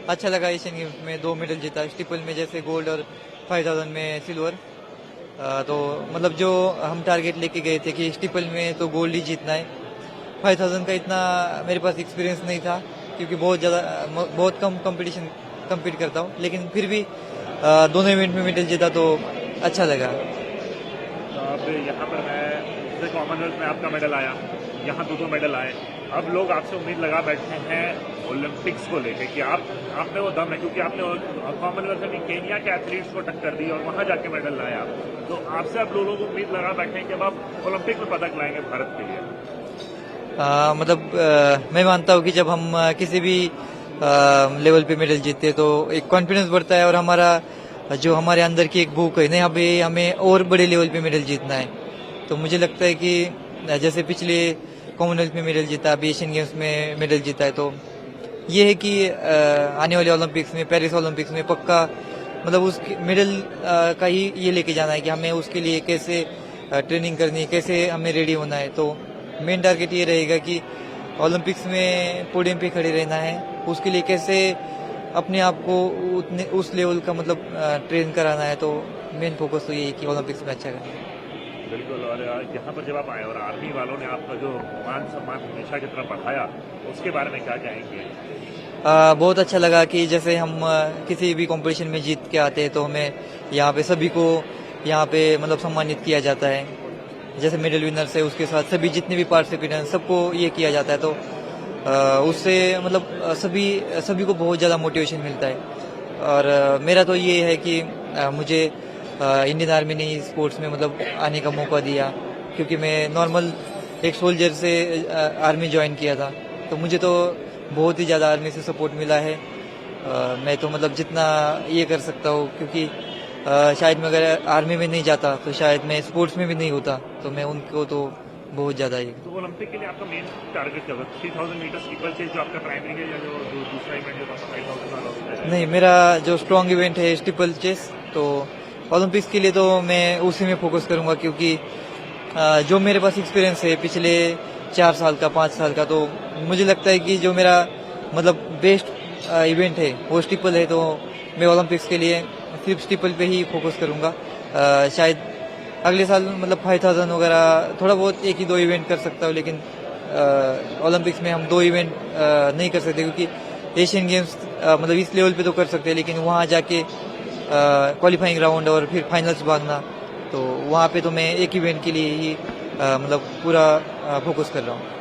अच्छा लगा Asian games में 2 मेडल जीता, स्टीपल में जैसे गोल्ड और 5000 में सिल्वर। तो मतलब जो हम टारगेट लेके गए थे कि स्टीपल में तो गोल्ड ही जीतना है। 5000 का इतना मेरे पास एक्सपीरियंस नहीं था क्योंकि बहुत कम कंपटीशन compete करता हूँ, लेकिन फिर भी दोनों इवेंट में मेडल जीता तो अच्छा लगा। तो अब यहाँ पर है जैसे कॉमनवेल्थ में आपका मेडल आया, यहाँ दो मेडल आए। अब लोग आपसे उम्मीद लगा बैठे हैं ओलंपिक्स को लेकर कि आप में वो दम है, क्योंकि आपने कॉमनवेल्थ में केनिया के एथलीट्स को टक्कर दी और वहाँ जाके मेडल लाया। तो आपसे अब लोग उम्मीद लगा बैठे हैं कि अब आप ओलंपिक में पदक लाएंगे भारत के लिए। मैं मानता हूँ कि जब हम किसी भी लेवल पे मेडल जीतते हैं तो एक कॉन्फिडेंस बढ़ता है और जो हमारे अंदर की एक भूख है, नहीं अभी हमें और बड़े लेवल पे मेडल जीतना है। तो मुझे लगता है कि जैसे पिछले कॉमनवेल्थ में मेडल जीता, अभी एशियन गेम्स में मेडल जीता है, तो ये है कि आने वाले ओलंपिक्स में, पेरिस ओलंपिक्स में पक्का मतलब उस मेडल का ही ये लेके जाना है कि हमें उसके लिए कैसे ट्रेनिंग करनी है, कैसे हमें रेडी होना है। तो मेन टारगेट ये रहेगा कि ओलंपिक्स में पोडियम पे खड़े रहना है, उसके लिए कैसे अपने आप को उस लेवल का मतलब ट्रेन कराना है। तो मेन फोकस तो यही है कि ओलंपिक्स में अच्छा करना है। बिल्कुल। और यहाँ पर जब आप आए और आर्मी वालों ने आपका जो मान सम्मान हमेशा की तरह बढ़ाया, उसके बारे में क्या कहेंगे? बहुत अच्छा लगा कि जैसे हम किसी भी कंपटीशन में जीत के आते हैं तो हमें यहाँ पे सभी को यहाँ पे मतलब सम्मानित किया जाता है। जैसे मेडल विनर से उसके साथ सभी जितने भी पार्टिसिपेंट हैं सबको ये किया जाता है। तो उससे मतलब सभी को बहुत ज़्यादा मोटिवेशन मिलता है। और मेरा तो ये है कि मुझे इंडियन आर्मी ने स्पोर्ट्स में मतलब आने का मौका दिया, क्योंकि मैं नॉर्मल एक सोल्जर से आर्मी ज्वाइन किया था। तो मुझे तो बहुत ही ज़्यादा आर्मी से सपोर्ट मिला है। मैं तो मतलब जितना ये कर सकता हूँ, क्योंकि शायद मैं अगर आर्मी में नहीं जाता तो शायद मैं स्पोर्ट्स में भी नहीं होता। तो मैं उनको तो बहुत ज़्यादा ही। तो ओलंपिक के लिए आपका मेन टारगेट क्या होगा? 3000 मीटर स्टीपल चेस जो आपका प्राइमरी है, या जो दूसरा इवेंट जो 5000 वाला? नहीं, मेरा जो स्ट्रॉन्ग इवेंट है स्टीपल चेस। तो ओलंपिक्स के लिए तो मैं उसी में फोकस करूंगा, क्योंकि जो मेरे पास एक्सपीरियंस है पिछले 4 साल का, 5 साल का, तो मुझे लगता है कि जो मेरा मतलब बेस्ट इवेंट है वो स्टीपल है। तो मैं ओलंपिक्स के लिए सिर्फ स्टीपल पे ही फोकस करूंगा। शायद अगले साल मतलब 5000 वगैरह थोड़ा बहुत 1 ही 2 इवेंट कर सकता हूँ, लेकिन ओलंपिक्स में हम 2 इवेंट नहीं कर सकते, क्योंकि एशियन गेम्स मतलब इस लेवल पे तो कर सकते हैं, लेकिन वहाँ जाके क्वालिफाइंग राउंड और फिर फाइनल्स भागना, तो वहाँ पे तो मैं एक इवेंट के लिए ही मतलब पूरा फोकस कर रहा हूँ।